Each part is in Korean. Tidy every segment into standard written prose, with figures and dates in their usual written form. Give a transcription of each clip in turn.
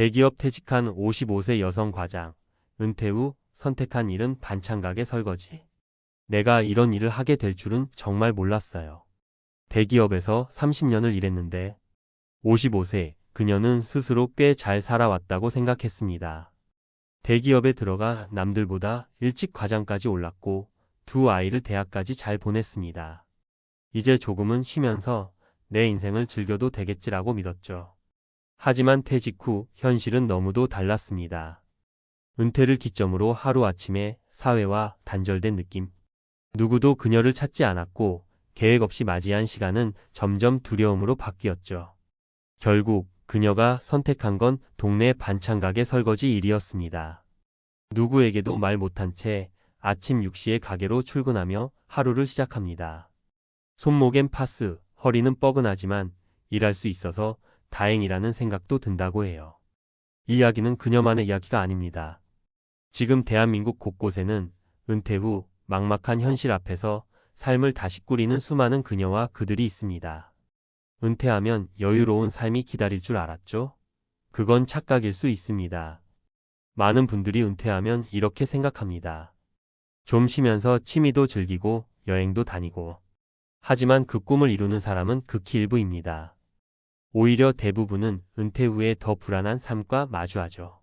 대기업 퇴직한 55세 여성 과장. 은퇴 후 선택한 일은 반찬가게 설거지. 내가 이런 일을 하게 될 줄은 정말 몰랐어요. 대기업에서 30년을 일했는데 55세 그녀는 스스로 꽤 잘 살아왔다고 생각했습니다. 대기업에 들어가 남들보다 일찍 과장까지 올랐고 두 아이를 대학까지 잘 보냈습니다. 이제 조금은 쉬면서 내 인생을 즐겨도 되겠지라고 믿었죠. 하지만 퇴직 후 현실은 너무도 달랐습니다. 은퇴를 기점으로 하루아침에 사회와 단절된 느낌. 누구도 그녀를 찾지 않았고 계획 없이 맞이한 시간은 점점 두려움으로 바뀌었죠. 결국 그녀가 선택한 건 동네 반찬가게 설거지 일이었습니다. 누구에게도 말 못한 채 아침 6시에 가게로 출근하며 하루를 시작합니다. 손목엔 파스, 허리는 뻐근하지만 일할 수 있어서 다행이라는 생각도 든다고 해요. 이 이야기는 그녀만의 이야기가 아닙니다. 지금 대한민국 곳곳에는 은퇴 후 막막한 현실 앞에서 삶을 다시 꾸리는 수많은 그녀와 그들이 있습니다. 은퇴하면 여유로운 삶이 기다릴 줄 알았죠? 그건 착각일 수 있습니다. 많은 분들이 은퇴하면 이렇게 생각합니다. 좀 쉬면서 취미도 즐기고 여행도 다니고. 하지만 그 꿈을 이루는 사람은 극히 일부입니다. 오히려 대부분은 은퇴 후에 더 불안한 삶과 마주하죠.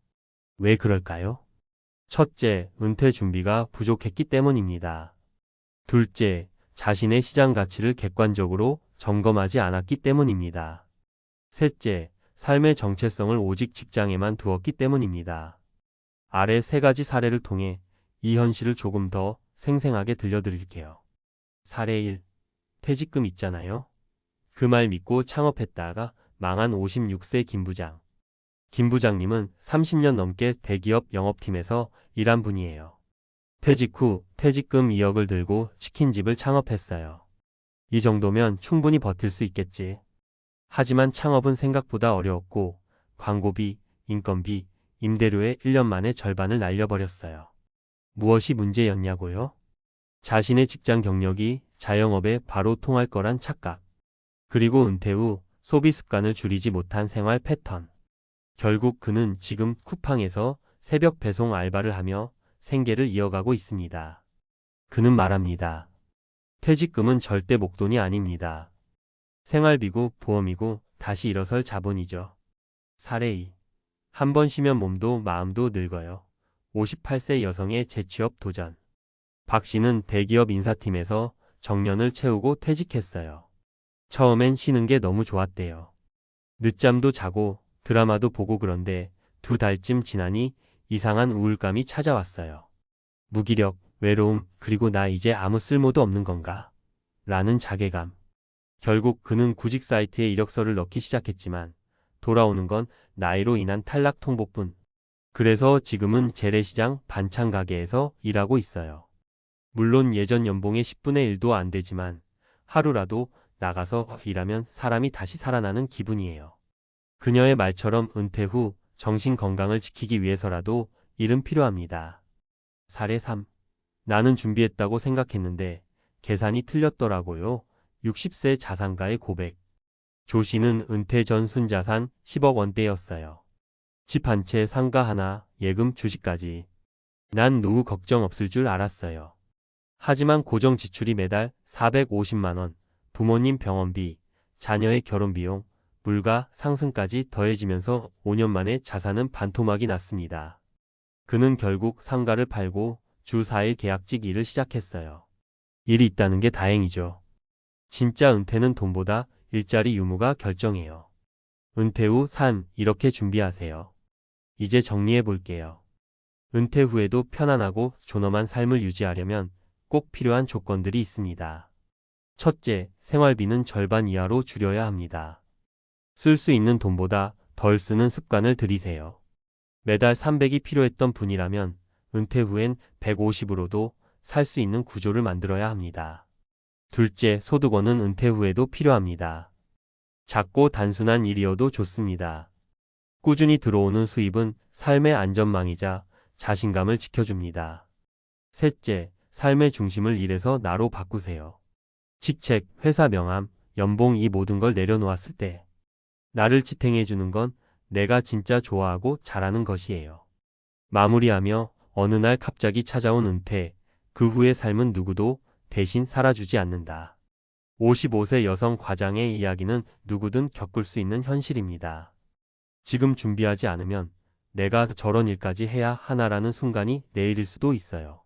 왜 그럴까요? 첫째, 은퇴 준비가 부족했기 때문입니다. 둘째, 자신의 시장 가치를 객관적으로 점검하지 않았기 때문입니다. 셋째, 삶의 정체성을 오직 직장에만 두었기 때문입니다. 아래 세 가지 사례를 통해 이 현실을 조금 더 생생하게 들려드릴게요. 사례 1. 퇴직금 있잖아요. 그 말 믿고 창업했다가 망한 56세 김 부장. 김 부장님은 30년 넘게 대기업 영업팀에서 일한 분이에요. 퇴직 후 퇴직금 2억을 들고 치킨집을 창업했어요. 이 정도면 충분히 버틸 수 있겠지. 하지만 창업은 생각보다 어려웠고 광고비, 인건비, 임대료의 1년 만에 절반을 날려버렸어요. 무엇이 문제였냐고요? 자신의 직장 경력이 자영업에 바로 통할 거란 착각. 그리고 은퇴 후 소비 습관을 줄이지 못한 생활 패턴. 결국 그는 지금 쿠팡에서 새벽 배송 알바를 하며 생계를 이어가고 있습니다. 그는 말합니다. 퇴직금은 절대 목돈이 아닙니다. 생활비고 보험이고 다시 일어설 자본이죠. 사례 2. 한 번 쉬면 몸도 마음도 늙어요. 58세 여성의 재취업 도전. 박 씨는 대기업 인사팀에서 정년을 채우고 퇴직했어요. 처음엔 쉬는 게 너무 좋았대요. 늦잠도 자고 드라마도 보고. 그런데 2달쯤 지나니 이상한 우울감이 찾아왔어요. 무기력, 외로움, 그리고 나 이제 아무 쓸모도 없는 건가? 라는 자괴감. 결국 그는 구직 사이트에 이력서를 넣기 시작했지만 돌아오는 건 나이로 인한 탈락 통보뿐. 그래서 지금은 재래시장 반찬 가게에서 일하고 있어요. 물론 예전 연봉의 10분의 1도 안 되지만 하루라도 나가서 일하면 사람이 다시 살아나는 기분이에요. 그녀의 말처럼 은퇴 후 정신 건강을 지키기 위해서라도 일은 필요합니다. 사례 3. 나는 준비했다고 생각했는데 계산이 틀렸더라고요. 60세 자산가의 고백. 조 씨는 은퇴 전 순자산 10억 원대였어요. 집 한 채, 상가 하나, 예금, 주식까지. 난 노후 걱정 없을 줄 알았어요. 하지만 고정 지출이 매달 450만 원, 부모님 병원비, 자녀의 결혼비용, 물가 상승까지 더해지면서 5년 만에 자산은 반토막이 났습니다. 그는 결국 상가를 팔고 주 4일 계약직 일을 시작했어요. 일이 있다는 게 다행이죠. 진짜 은퇴는 돈보다 일자리 유무가 결정해요. 은퇴 후 삶 이렇게 준비하세요. 이제 정리해 볼게요. 은퇴 후에도 편안하고 존엄한 삶을 유지하려면 꼭 필요한 조건들이 있습니다. 첫째, 생활비는 절반 이하로 줄여야 합니다. 쓸 수 있는 돈보다 덜 쓰는 습관을 들이세요. 매달 300이 필요했던 분이라면 은퇴 후엔 150으로도 살 수 있는 구조를 만들어야 합니다. 둘째, 소득원은 은퇴 후에도 필요합니다. 작고 단순한 일이어도 좋습니다. 꾸준히 들어오는 수입은 삶의 안전망이자 자신감을 지켜줍니다. 셋째, 삶의 중심을 일에서 나로 바꾸세요. 직책, 회사 명함, 연봉 이 모든 걸 내려놓았을 때 나를 지탱해주는 건 내가 진짜 좋아하고 잘하는 것이에요. 마무리하며 어느 날 갑자기 찾아온 은퇴, 그 후의 삶은 누구도 대신 살아주지 않는다. 55세 여성 과장의 이야기는 누구든 겪을 수 있는 현실입니다. 지금 준비하지 않으면 내가 저런 일까지 해야 하나라는 순간이 내일일 수도 있어요.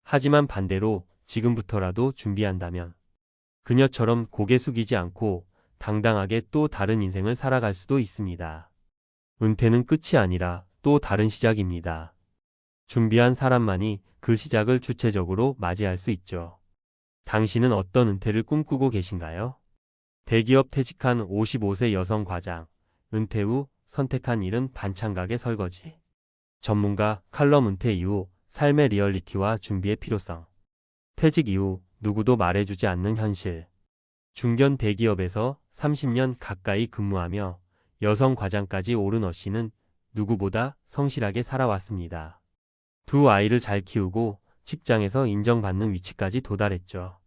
하지만 반대로 지금부터라도 준비한다면 그녀처럼 고개 숙이지 않고 당당하게 또 다른 인생을 살아갈 수도 있습니다. 은퇴는 끝이 아니라 또 다른 시작입니다. 준비한 사람만이 그 시작을 주체적으로 맞이할 수 있죠. 당신은 어떤 은퇴를 꿈꾸고 계신가요? 대기업 퇴직한 55세 여성 과장, 은퇴 후 선택한 일은 반찬 가게 설거지. 전문가 칼럼 은퇴 이후 삶의 리얼리티와 준비의 필요성. 퇴직 이후 누구도 말해주지 않는 현실. 중견 대기업에서 30년 가까이 근무하며 여성 과장까지 오른 씨는 누구보다 성실하게 살아왔습니다. 두 아이를 잘 키우고 직장에서 인정받는 위치까지 도달했죠.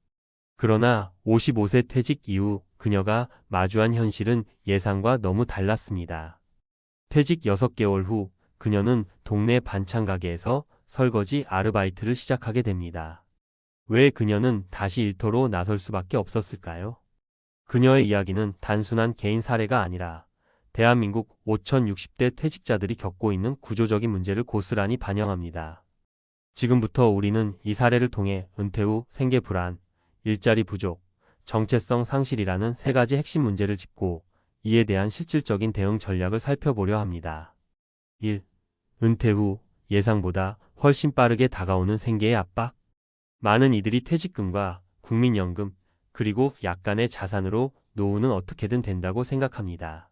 그러나 55세 퇴직 이후 그녀가 마주한 현실은 예상과 너무 달랐습니다. 퇴직 6개월 후 그녀는 동네 반찬 가게에서 설거지 아르바이트를 시작하게 됩니다. 왜 그녀는 다시 일터로 나설 수밖에 없었을까요? 그녀의 이야기는 단순한 개인 사례가 아니라 대한민국 5,060대 퇴직자들이 겪고 있는 구조적인 문제를 고스란히 반영합니다. 지금부터 우리는 이 사례를 통해 은퇴 후 생계 불안, 일자리 부족, 정체성 상실이라는 세 가지 핵심 문제를 짚고 이에 대한 실질적인 대응 전략을 살펴보려 합니다. 1. 은퇴 후 예상보다 훨씬 빠르게 다가오는 생계의 압박. 많은 이들이 퇴직금과 국민연금, 그리고 약간의 자산으로 노후는 어떻게든 된다고 생각합니다.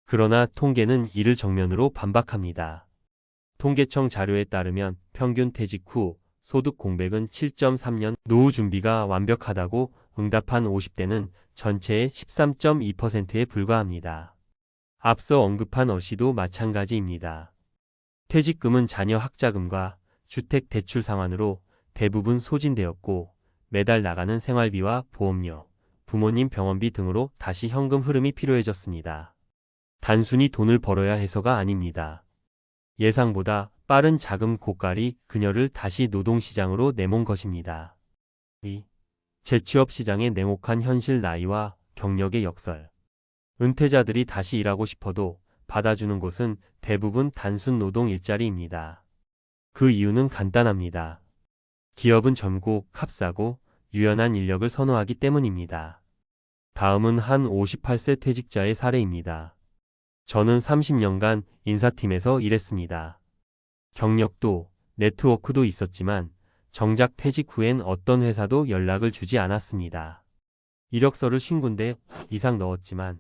그러나 통계는 이를 정면으로 반박합니다. 통계청 자료에 따르면 평균 퇴직 후 소득 공백은 7.3년, 노후 준비가 완벽하다고 응답한 50대는 전체의 13.2%에 불과합니다. 앞서 언급한 씨도 마찬가지입니다. 퇴직금은 자녀 학자금과 주택 대출 상환으로 대부분 소진되었고 매달 나가는 생활비와 보험료, 부모님 병원비 등으로 다시 현금 흐름이 필요해졌습니다. 단순히 돈을 벌어야 해서가 아닙니다. 예상보다 빠른 자금 고갈이 그녀를 다시 노동시장으로 내몬 것입니다. 2. 재취업 시장의 냉혹한 현실. 나이와 경력의 역설. 은퇴자들이 다시 일하고 싶어도 받아주는 곳은 대부분 단순 노동 일자리입니다. 그 이유는 간단합니다. 기업은 젊고 값싸고 유연한 인력을 선호하기 때문입니다. 다음은 한 58세 퇴직자의 사례입니다. 저는 30년간 인사팀에서 일했습니다. 경력도 네트워크도 있었지만 정작 퇴직 후엔 어떤 회사도 연락을 주지 않았습니다. 이력서를 50군데 이상 넣었지만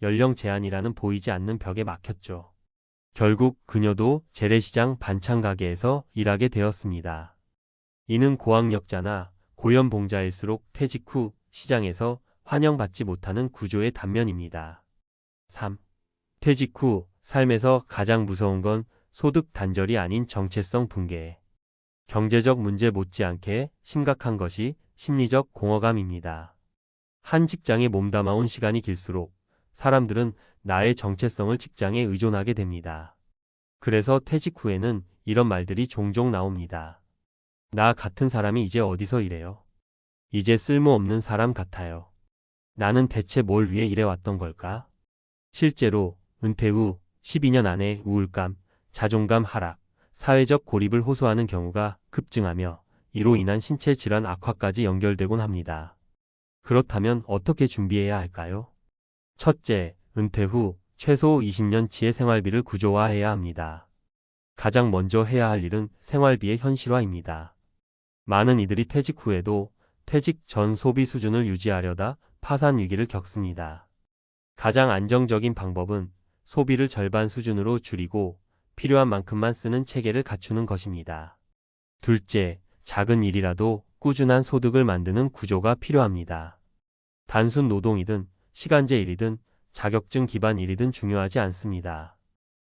연령 제한이라는 보이지 않는 벽에 막혔죠. 결국 그녀도 재래시장 반찬 가게에서 일하게 되었습니다. 이는 고학력자나 고연봉자일수록 퇴직 후 시장에서 환영받지 못하는 구조의 단면입니다. 3. 퇴직 후 삶에서 가장 무서운 건 소득 단절이 아닌 정체성 붕괴. 경제적 문제 못지않게 심각한 것이 심리적 공허감입니다. 한 직장에 몸담아온 시간이 길수록 사람들은 나의 정체성을 직장에 의존하게 됩니다. 그래서 퇴직 후에는 이런 말들이 종종 나옵니다. 나 같은 사람이 이제 어디서 일해요? 이제 쓸모없는 사람 같아요. 나는 대체 뭘 위해 일해왔던 걸까? 실제로 은퇴 후 12년 안에 우울감, 자존감 하락, 사회적 고립을 호소하는 경우가 급증하며 이로 인한 신체 질환 악화까지 연결되곤 합니다. 그렇다면 어떻게 준비해야 할까요? 첫째, 은퇴 후 최소 20년치의 생활비를 구조화해야 합니다. 가장 먼저 해야 할 일은 생활비의 현실화입니다. 많은 이들이 퇴직 후에도 퇴직 전 소비 수준을 유지하려다 파산 위기를 겪습니다. 가장 안정적인 방법은 소비를 절반 수준으로 줄이고 필요한 만큼만 쓰는 체계를 갖추는 것입니다. 둘째, 작은 일이라도 꾸준한 소득을 만드는 구조가 필요합니다. 단순 노동이든 시간제 일이든 자격증 기반 일이든 중요하지 않습니다.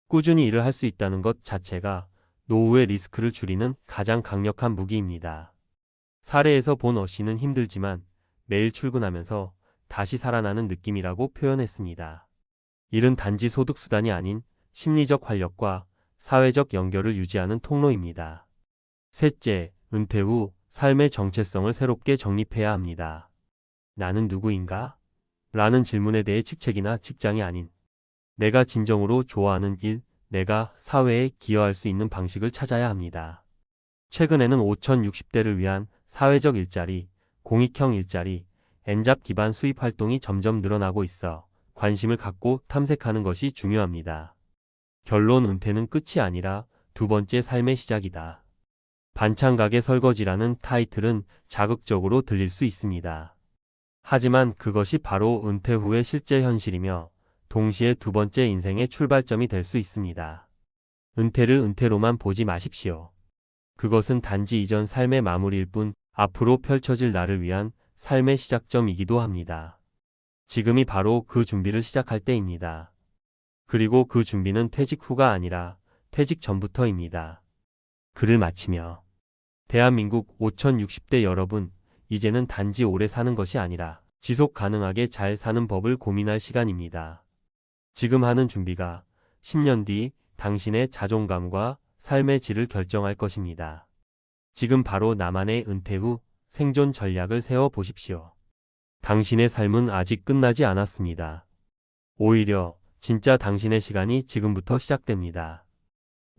꾸준히 일을 할 수 있다는 것 자체가 노후의 리스크를 줄이는 가장 강력한 무기입니다. 사례에서 본 씨는 힘들지만 매일 출근하면서 다시 살아나는 느낌이라고 표현했습니다. 일은 단지 소득 수단이 아닌 심리적 활력과 사회적 연결을 유지하는 통로입니다. 셋째, 은퇴 후 삶의 정체성을 새롭게 정립해야 합니다. 나는 누구인가? 라는 질문에 대해 직책이나 직장이 아닌 내가 진정으로 좋아하는 일, 내가 사회에 기여할 수 있는 방식을 찾아야 합니다. 최근에는 5060대를 위한 사회적 일자리, 공익형 일자리, N잡 기반 수입 활동이 점점 늘어나고 있어 관심을 갖고 탐색하는 것이 중요합니다. 결론, 은퇴는 끝이 아니라 두 번째 삶의 시작이다. 반찬가게 설거지라는 타이틀은 자극적으로 들릴 수 있습니다. 하지만 그것이 바로 은퇴 후의 실제 현실이며 동시에 두 번째 인생의 출발점이 될 수 있습니다. 은퇴를 은퇴로만 보지 마십시오. 그것은 단지 이전 삶의 마무리일 뿐 앞으로 펼쳐질 나를 위한 삶의 시작점이기도 합니다. 지금이 바로 그 준비를 시작할 때입니다. 그리고 그 준비는 퇴직 후가 아니라 퇴직 전부터입니다. 글을 마치며 대한민국 5060대 여러분, 이제는 단지 오래 사는 것이 아니라 지속 가능하게 잘 사는 법을 고민할 시간입니다. 지금 하는 준비가 10년 뒤 당신의 자존감과 삶의 질을 결정할 것입니다. 지금 바로 나만의 은퇴 후 생존 전략을 세워 보십시오. 당신의 삶은 아직 끝나지 않았습니다. 오히려 진짜 당신의 시간이 지금부터 시작됩니다.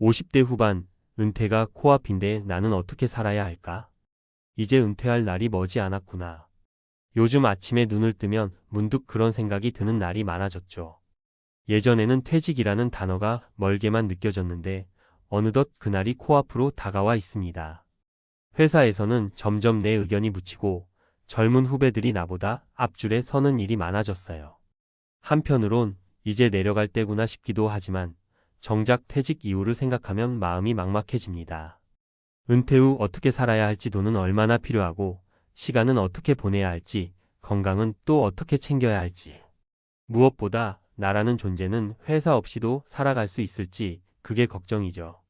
50대 후반, 은퇴가 코앞인데 나는 어떻게 살아야 할까? 이제 은퇴할 날이 머지 않았구나. 요즘 아침에 눈을 뜨면 문득 그런 생각이 드는 날이 많아졌죠. 예전에는 퇴직이라는 단어가 멀게만 느껴졌는데 어느덧 그날이 코앞으로 다가와 있습니다. 회사에서는 점점 내 의견이 묻히고 젊은 후배들이 나보다 앞줄에 서는 일이 많아졌어요. 한편으론 이제 내려갈 때구나 싶기도 하지만 정작 퇴직 이후를 생각하면 마음이 막막해집니다. 은퇴 후 어떻게 살아야 할지, 돈은 얼마나 필요하고 시간은 어떻게 보내야 할지, 건강은 또 어떻게 챙겨야 할지. 무엇보다 나라는 존재는 회사 없이도 살아갈 수 있을지, 그게 걱정이죠.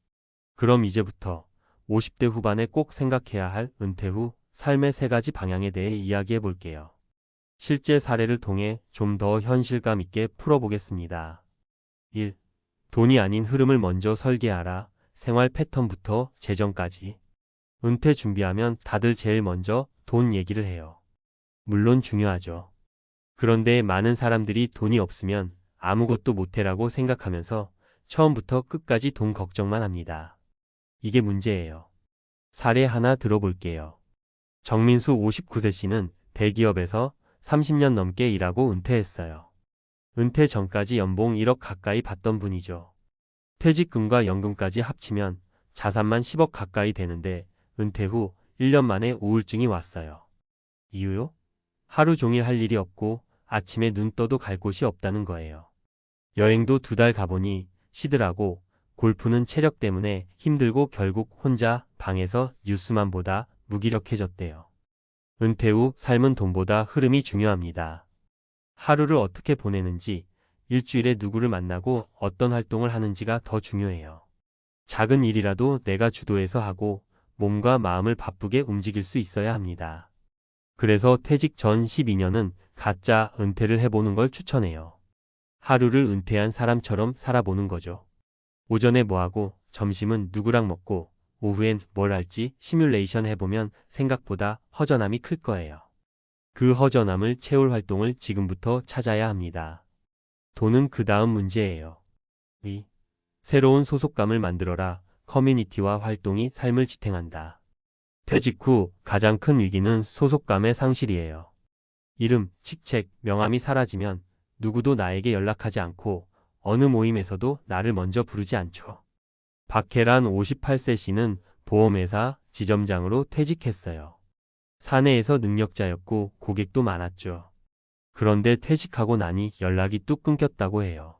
그럼 이제부터 50대 후반에 꼭 생각해야 할 은퇴 후 삶의 세 가지 방향에 대해 이야기해 볼게요. 실제 사례를 통해 좀 더 현실감 있게 풀어보겠습니다. 1. 돈이 아닌 흐름을 먼저 설계하라. 생활 패턴부터 재정까지. 은퇴 준비하면 다들 제일 먼저 돈 얘기를 해요. 물론 중요하죠. 그런데 많은 사람들이 돈이 없으면 아무것도 못해라고 생각하면서 처음부터 끝까지 돈 걱정만 합니다. 이게 문제예요. 사례 하나 들어볼게요. 정민수 59세 씨는 대기업에서 30년 넘게 일하고 은퇴했어요. 은퇴 전까지 연봉 1억 가까이 받던 분이죠. 퇴직금과 연금까지 합치면 자산만 10억 가까이 되는데 은퇴 후 1년 만에 우울증이 왔어요. 이유요? 하루 종일 할 일이 없고 아침에 눈 떠도 갈 곳이 없다는 거예요. 여행도 2달 가보니 시들하고 골프는 체력 때문에 힘들고 결국 혼자 방에서 뉴스만 보다 무기력해졌대요. 은퇴 후 삶은 돈보다 흐름이 중요합니다. 하루를 어떻게 보내는지, 일주일에 누구를 만나고 어떤 활동을 하는지가 더 중요해요. 작은 일이라도 내가 주도해서 하고 몸과 마음을 바쁘게 움직일 수 있어야 합니다. 그래서 퇴직 전 12년은 가짜 은퇴를 해보는 걸 추천해요. 하루를 은퇴한 사람처럼 살아보는 거죠. 오전에 뭐하고 점심은 누구랑 먹고 오후엔 뭘 할지 시뮬레이션 해보면 생각보다 허전함이 클 거예요. 그 허전함을 채울 활동을 지금부터 찾아야 합니다. 돈은 그 다음 문제예요. 2. 새로운 소속감을 만들어라. 커뮤니티와 활동이 삶을 지탱한다. 퇴직 후 가장 큰 위기는 소속감의 상실이에요. 이름, 직책, 명함이 사라지면 누구도 나에게 연락하지 않고 어느 모임에서도 나를 먼저 부르지 않죠. 박혜란 58세 씨는 보험회사 지점장으로 퇴직했어요. 사내에서 능력자였고 고객도 많았죠. 그런데 퇴직하고 나니 연락이 뚝 끊겼다고 해요.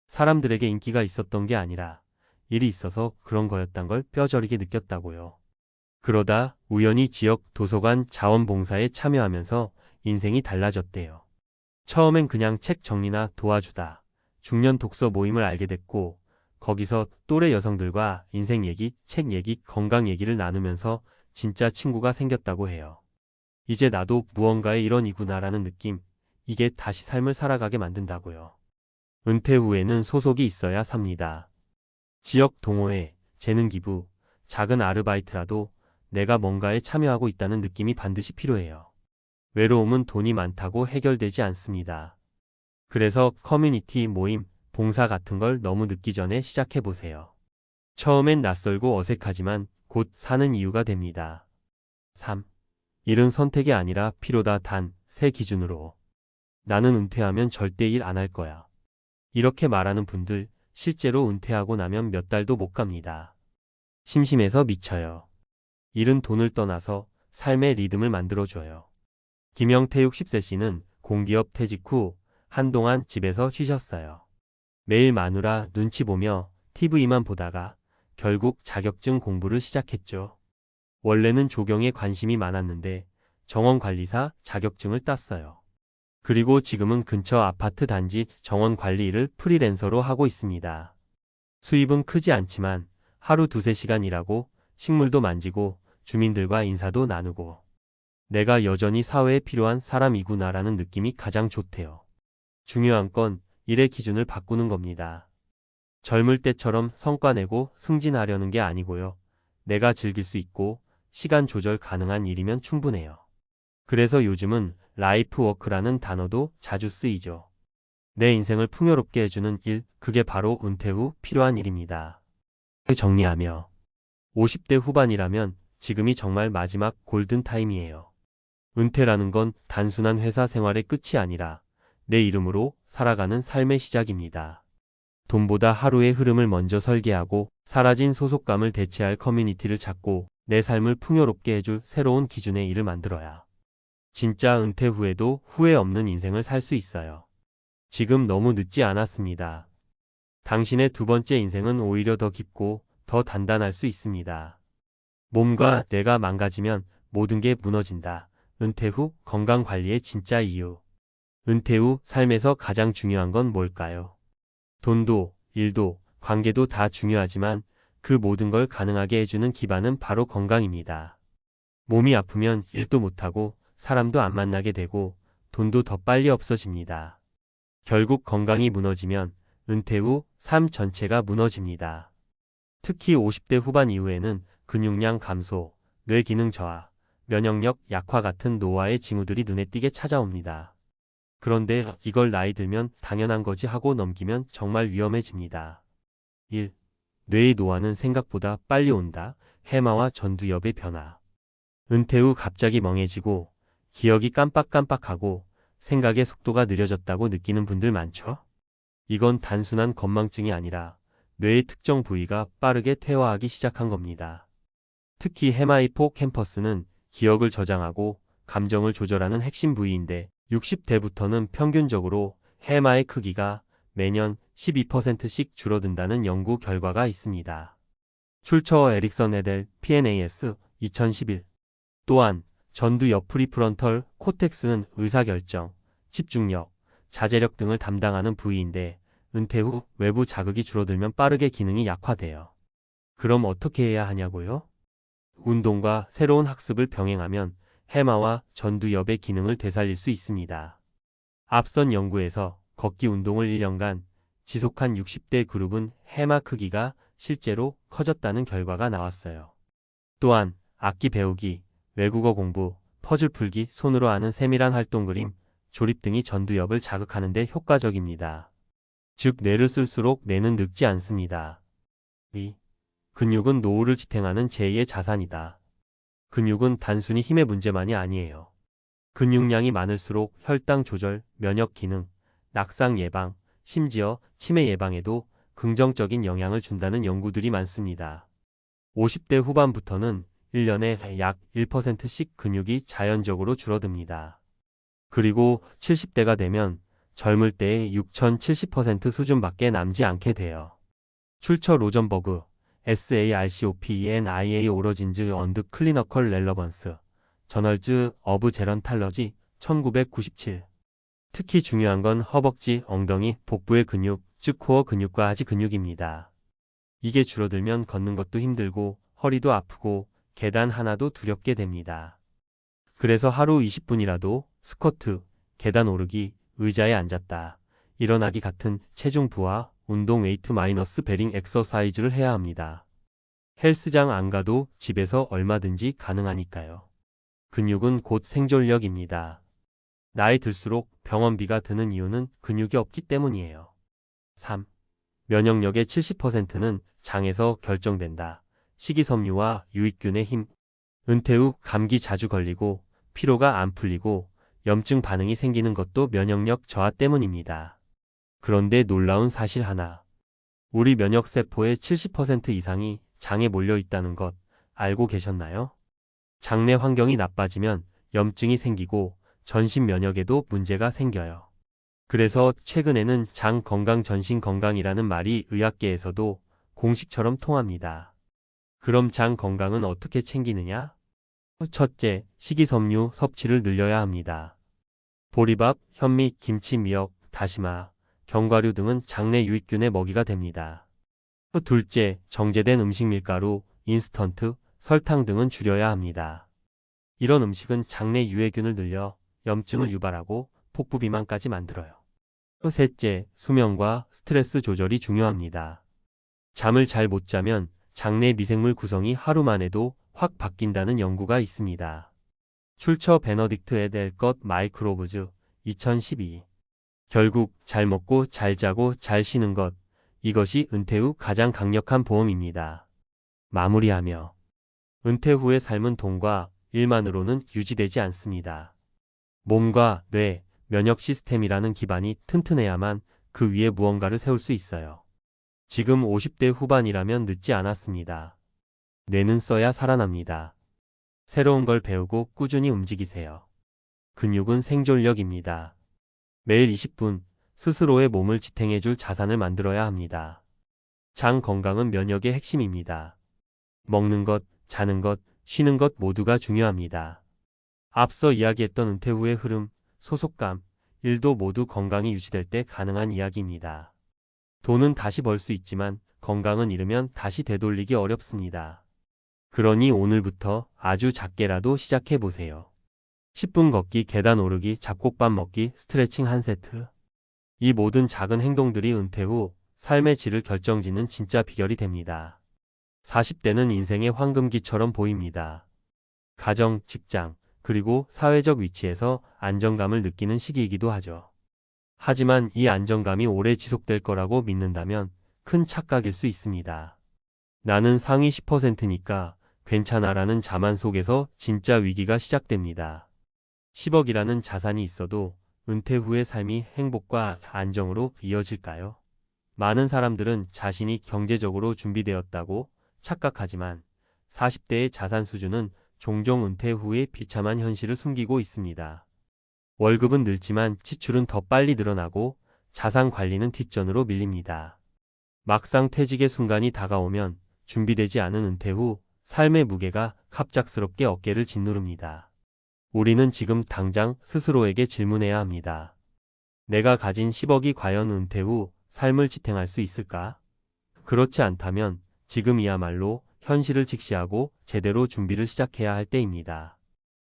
사람들에게 인기가 있었던 게 아니라 일이 있어서 그런 거였단 걸 뼈저리게 느꼈다고요. 그러다 우연히 지역 도서관 자원봉사에 참여하면서 인생이 달라졌대요. 처음엔 그냥 책 정리나 도와주다 중년 독서 모임을 알게 됐고 거기서 또래 여성들과 인생 얘기, 책 얘기, 건강 얘기를 나누면서 진짜 친구가 생겼다고 해요. 이제 나도 무언가의 일원이구나라는 느낌, 이게 다시 삶을 살아가게 만든다고요. 은퇴 후에는 소속이 있어야 삽니다. 지역 동호회, 재능 기부, 작은 아르바이트라도 내가 뭔가에 참여하고 있다는 느낌이 반드시 필요해요. 외로움은 돈이 많다고 해결되지 않습니다. 그래서 커뮤니티 모임, 봉사 같은 걸 너무 늦기 전에 시작해 보세요. 처음엔 낯설고 어색하지만 곧 사는 이유가 됩니다. 3. 일은 선택이 아니라 필요다. 단, 새 기준으로. 나는 은퇴하면 절대 일 안 할 거야. 이렇게 말하는 분들, 실제로 은퇴하고 나면 몇 달도 못 갑니다. 심심해서 미쳐요. 일은 돈을 떠나서 삶의 리듬을 만들어줘요. 김영태 60세 씨는 공기업 퇴직 후 한동안 집에서 쉬셨어요. 매일 마누라 눈치 보며 TV만 보다가 결국 자격증 공부를 시작했죠. 원래는 조경에 관심이 많았는데 정원관리사 자격증을 땄어요. 그리고 지금은 근처 아파트 단지 정원관리 일을 프리랜서로 하고 있습니다. 수입은 크지 않지만 하루 2~3시간 일하고 식물도 만지고 주민들과 인사도 나누고 내가 여전히 사회에 필요한 사람이구나라는 느낌이 가장 좋대요. 중요한 건 일의 기준을 바꾸는 겁니다. 젊을 때처럼 성과 내고 승진하려는 게 아니고요. 내가 즐길 수 있고 시간 조절 가능한 일이면 충분해요. 그래서 요즘은 라이프워크라는 단어도 자주 쓰이죠. 내 인생을 풍요롭게 해주는 일, 그게 바로 은퇴 후 필요한 일입니다. 정리하며 50대 후반이라면 지금이 정말 마지막 골든타임이에요. 은퇴라는 건 단순한 회사 생활의 끝이 아니라 내 이름으로 살아가는 삶의 시작입니다. 돈보다 하루의 흐름을 먼저 설계하고 사라진 소속감을 대체할 커뮤니티를 찾고 내 삶을 풍요롭게 해줄 새로운 기준의 일을 만들어야 진짜 은퇴 후에도 후회 없는 인생을 살 수 있어요. 지금 너무 늦지 않았습니다. 당신의 두 번째 인생은 오히려 더 깊고 더 단단할 수 있습니다. 몸과 뇌가 망가지면 모든 게 무너진다. 은퇴 후 건강 관리의 진짜 이유. 은퇴 후 삶에서 가장 중요한 건 뭘까요? 돈도, 일도, 관계도 다 중요하지만 그 모든 걸 가능하게 해주는 기반은 바로 건강입니다. 몸이 아프면 일도 못하고 사람도 안 만나게 되고 돈도 더 빨리 없어집니다. 결국 건강이 무너지면 은퇴 후 삶 전체가 무너집니다. 특히 50대 후반 이후에는 근육량 감소, 뇌 기능 저하, 면역력 약화 같은 노화의 징후들이 눈에 띄게 찾아옵니다. 그런데 이걸 나이 들면 당연한 거지 하고 넘기면 정말 위험해집니다. 1. 뇌의 노화는 생각보다 빨리 온다. 해마와 전두엽의 변화. 은퇴 후 갑자기 멍해지고 기억이 깜빡깜빡하고 생각의 속도가 느려졌다고 느끼는 분들 많죠? 이건 단순한 건망증이 아니라 뇌의 특정 부위가 빠르게 퇴화하기 시작한 겁니다. 특히 해마이포캠퍼스는 기억을 저장하고 감정을 조절하는 핵심 부위인데 60대부터는 평균적으로 해마의 크기가 매년 12%씩 줄어든다는 연구 결과가 있습니다. 출처 에릭선 에델 PNAS 2011. 또한 전두엽 프리프런털 코텍스는 의사결정, 집중력, 자제력 등을 담당하는 부위인데 은퇴 후 외부 자극이 줄어들면 빠르게 기능이 약화돼요. 그럼 어떻게 해야 하냐고요? 운동과 새로운 학습을 병행하면 해마와 전두엽의 기능을 되살릴 수 있습니다. 앞선 연구에서 걷기 운동을 1년간 지속한 60대 그룹은 해마 크기가 실제로 커졌다는 결과가 나왔어요. 또한 악기 배우기, 외국어 공부, 퍼즐 풀기, 손으로 하는 세밀한 활동 그림, 조립 등이 전두엽을 자극하는 데 효과적입니다. 즉 뇌를 쓸수록 뇌는 늙지 않습니다. 2. 근육은 노후를 지탱하는 제2의 자산이다. 근육은 단순히 힘의 문제만이 아니에요. 근육량이 많을수록 혈당 조절, 면역 기능, 낙상 예방, 심지어 치매 예방에도 긍정적인 영향을 준다는 연구들이 많습니다. 50대 후반부터는 1년에 약 1%씩 근육이 자연적으로 줄어듭니다. 그리고 70대가 되면 젊을 때의 6,070% 수준밖에 남지 않게 돼요. 출처 로전버그, SARCOPENIA 오러진즈 언드 클리너컬 렐러번스, 저널즈 어브 제런탈러지 1997. 특히 중요한 건 허벅지, 엉덩이, 복부의 근육, 즉 코어 근육과 하지 근육입니다. 이게 줄어들면 걷는 것도 힘들고 허리도 아프고 계단 하나도 두렵게 됩니다. 그래서 하루 20분이라도 스쿼트, 계단 오르기, 의자에 앉았다. 일어나기 같은 체중 부하, 운동 웨이트 마이너스 베링 엑서사이즈를 해야 합니다. 헬스장 안 가도 집에서 얼마든지 가능하니까요. 근육은 곧 생존력입니다. 나이 들수록 병원비가 드는 이유는 근육이 없기 때문이에요. 3. 면역력의 70%는 장에서 결정된다. 식이섬유와 유익균의 힘. 은퇴 후 감기 자주 걸리고 피로가 안 풀리고 염증 반응이 생기는 것도 면역력 저하 때문입니다. 그런데 놀라운 사실 하나. 우리 면역세포의 70% 이상이 장에 몰려 있다는 것 알고 계셨나요? 장내 환경이 나빠지면 염증이 생기고 전신 면역에도 문제가 생겨요. 그래서 최근에는 장 건강 전신 건강이라는 말이 의학계에서도 공식처럼 통합니다. 그럼 장 건강은 어떻게 챙기느냐? 첫째, 식이섬유 섭취를 늘려야 합니다. 보리밥, 현미, 김치, 미역, 다시마, 견과류 등은 장내 유익균의 먹이가 됩니다. 둘째, 정제된 음식 밀가루, 인스턴트, 설탕 등은 줄여야 합니다. 이런 음식은 장내 유해균을 늘려 염증을 유발하고 복부 비만까지 만들어요. 셋째, 수면과 스트레스 조절이 중요합니다. 잠을 잘 못 자면 장내 미생물 구성이 하루 만에도 확 바뀐다는 연구가 있습니다. 출처 베너딕트 에델것 마이크로브즈 2012. 결국 잘 먹고 잘 자고 잘 쉬는 것, 이것이 은퇴 후 가장 강력한 보험입니다. 마무리하며 은퇴 후의 삶은 돈과 일만으로는 유지되지 않습니다. 몸과 뇌, 면역 시스템이라는 기반이 튼튼해야만 그 위에 무언가를 세울 수 있어요. 지금 50대 후반이라면 늦지 않았습니다. 뇌는 써야 살아납니다. 새로운 걸 배우고 꾸준히 움직이세요. 근육은 생존력입니다. 매일 20분 스스로의 몸을 지탱해줄 자산을 만들어야 합니다. 장 건강은 면역의 핵심입니다. 먹는 것, 자는 것, 쉬는 것 모두가 중요합니다. 앞서 이야기했던 은퇴 후의 흐름, 소속감, 일도 모두 건강이 유지될 때 가능한 이야기입니다. 돈은 다시 벌 수 있지만 건강은 잃으면 다시 되돌리기 어렵습니다. 그러니 오늘부터 아주 작게라도 시작해보세요. 10분 걷기, 계단 오르기, 잡곡밥 먹기, 스트레칭 한 세트. 이 모든 작은 행동들이 은퇴 후 삶의 질을 결정짓는 진짜 비결이 됩니다. 40대는 인생의 황금기처럼 보입니다. 가정, 직장, 그리고 사회적 위치에서 안정감을 느끼는 시기이기도 하죠. 하지만 이 안정감이 오래 지속될 거라고 믿는다면 큰 착각일 수 있습니다. 나는 상위 10%니까 괜찮아라는 자만 속에서 진짜 위기가 시작됩니다. 10억이라는 자산이 있어도 은퇴 후의 삶이 행복과 안정으로 이어질까요? 많은 사람들은 자신이 경제적으로 준비되었다고 착각하지만 40대의 자산 수준은 종종 은퇴 후의 비참한 현실을 숨기고 있습니다. 월급은 늘지만 지출은 더 빨리 늘어나고 자산 관리는 뒷전으로 밀립니다. 막상 퇴직의 순간이 다가오면 준비되지 않은 은퇴 후 삶의 무게가 갑작스럽게 어깨를 짓누릅니다. 우리는 지금 당장 스스로에게 질문해야 합니다. 내가 가진 10억이 과연 은퇴 후 삶을 지탱할 수 있을까? 그렇지 않다면 지금이야말로 현실을 직시하고 제대로 준비를 시작해야 할 때입니다.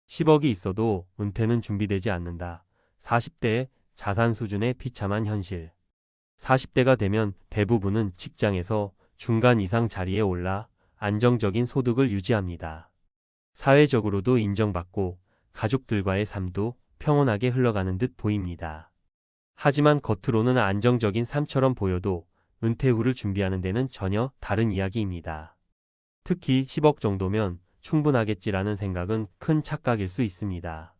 10억이 있어도 은퇴는 준비되지 않는다. 40대의 자산 수준의 비참한 현실. 40대가 되면 대부분은 직장에서 중간 이상 자리에 올라 안정적인 소득을 유지합니다. 사회적으로도 인정받고 가족들과의 삶도 평온하게 흘러가는 듯 보입니다. 하지만 겉으로는 안정적인 삶처럼 보여도 은퇴 후를 준비하는 데는 전혀 다른 이야기입니다. 특히 10억 정도면 충분하겠지라는 생각은 큰 착각일 수 있습니다.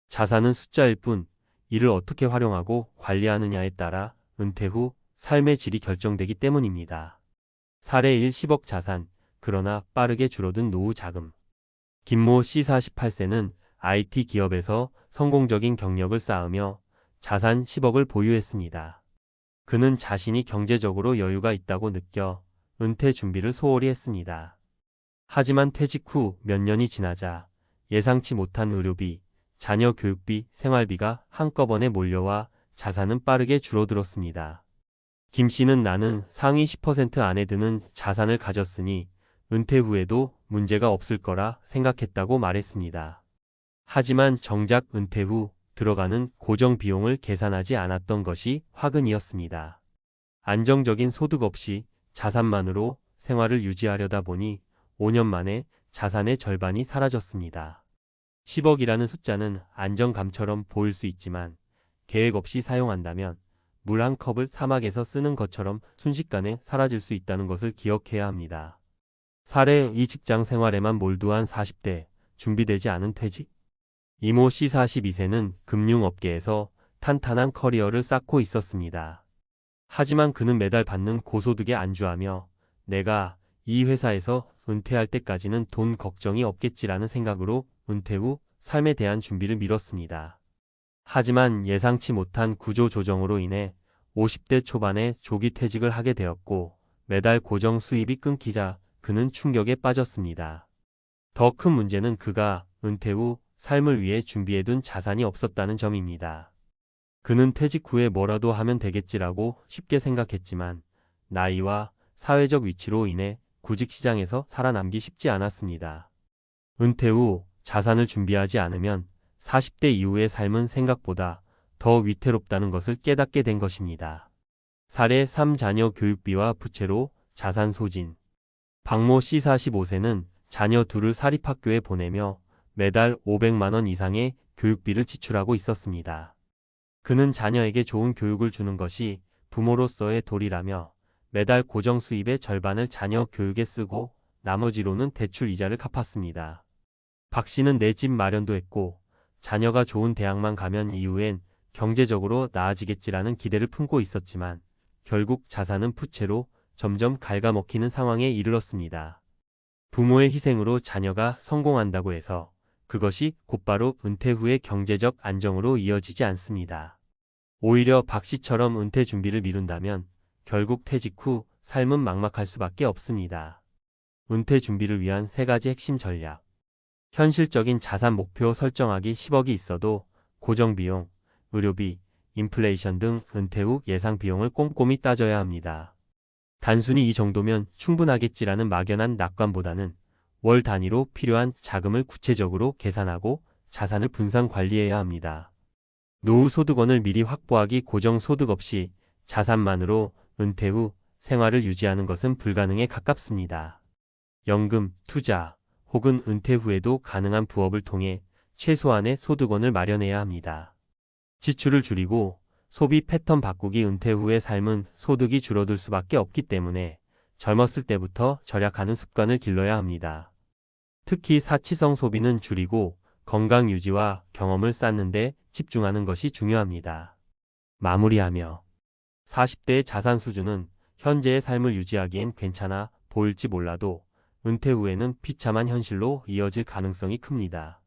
자산은 숫자일 뿐 이를 어떻게 활용하고 관리하느냐에 따라 은퇴 후 삶의 질이 결정되기 때문입니다. 사례 1 10억 자산, 그러나 빠르게 줄어든 노후 자금. 김모 씨 48세는 IT 기업에서 성공적인 경력을 쌓으며 자산 10억을 보유했습니다. 그는 자신이 경제적으로 여유가 있다고 느껴 은퇴 준비를 소홀히 했습니다. 하지만 퇴직 후 몇 년이 지나자 예상치 못한 의료비, 자녀 교육비, 생활비가 한꺼번에 몰려와 자산은 빠르게 줄어들었습니다. 김 씨는 나는 상위 10% 안에 드는 자산을 가졌으니 은퇴 후에도 문제가 없을 거라 생각했다고 말했습니다. 하지만 정작 은퇴 후 들어가는 고정 비용을 계산하지 않았던 것이 화근이었습니다. 안정적인 소득 없이 자산만으로 생활을 유지하려다 보니 5년 만에 자산의 절반이 사라졌습니다. 10억이라는 숫자는 안정감처럼 보일 수 있지만 계획 없이 사용한다면 물 한 컵을 사막에서 쓰는 것처럼 순식간에 사라질 수 있다는 것을 기억해야 합니다. 사례 이 직장 생활에만 몰두한 40대, 준비되지 않은 퇴직? 이모 씨 42세는 금융업계에서 탄탄한 커리어를 쌓고 있었습니다. 하지만 그는 매달 받는 고소득에 안주하며 내가 이 회사에서 은퇴할 때까지는 돈 걱정이 없겠지라는 생각으로 은퇴 후 삶에 대한 준비를 미뤘습니다. 하지만 예상치 못한 구조 조정으로 인해 50대 초반에 조기 퇴직을 하게 되었고 매달 고정 수입이 끊기자 그는 충격에 빠졌습니다. 더 큰 문제는 그가 은퇴 후 삶을 위해 준비해둔 자산이 없었다는 점입니다. 그는 퇴직 후에 뭐라도 하면 되겠지라고 쉽게 생각했지만 나이와 사회적 위치로 인해 구직 시장에서 살아남기 쉽지 않았습니다. 은퇴 후 자산을 준비하지 않으면 40대 이후의 삶은 생각보다 더 위태롭다는 것을 깨닫게 된 것입니다. 사례 3자녀 교육비와 부채로 자산 소진. 박모 씨 45세는 자녀 둘을 사립학교에 보내며 매달 500만 원 이상의 교육비를 지출하고 있었습니다. 그는 자녀에게 좋은 교육을 주는 것이 부모로서의 도리라며 매달 고정 수입의 절반을 자녀 교육에 쓰고 나머지로는 대출 이자를 갚았습니다. 박 씨는 내 집 마련도 했고 자녀가 좋은 대학만 가면 이후엔 경제적으로 나아지겠지라는 기대를 품고 있었지만 결국 자산은 부채로 점점 갉아먹히는 상황에 이르렀습니다. 부모의 희생으로 자녀가 성공한다고 해서 그것이 곧바로 은퇴 후의 경제적 안정으로 이어지지 않습니다. 오히려 박 씨처럼 은퇴 준비를 미룬다면 결국 퇴직 후 삶은 막막할 수밖에 없습니다. 은퇴 준비를 위한 3가지 핵심 전략. 현실적인 자산 목표 설정하기 10억이 있어도 고정비용, 의료비, 인플레이션 등 은퇴 후 예상 비용을 꼼꼼히 따져야 합니다. 단순히 이 정도면 충분하겠지라는 막연한 낙관보다는 월 단위로 필요한 자금을 구체적으로 계산하고 자산을 분산 관리해야 합니다. 노후 소득원을 미리 확보하기. 고정 소득 없이 자산만으로 은퇴 후 생활을 유지하는 것은 불가능에 가깝습니다. 연금, 투자, 혹은 은퇴 후에도 가능한 부업을 통해 최소한의 소득원을 마련해야 합니다. 지출을 줄이고 소비 패턴 바꾸기. 은퇴 후의 삶은 소득이 줄어들 수밖에 없기 때문에 젊었을 때부터 절약하는 습관을 길러야 합니다. 특히 사치성 소비는 줄이고 건강 유지와 경험을 쌓는 데 집중하는 것이 중요합니다. 마무리하며 40대의 자산 수준은 현재의 삶을 유지하기엔 괜찮아 보일지 몰라도 은퇴 후에는 비참한 현실로 이어질 가능성이 큽니다.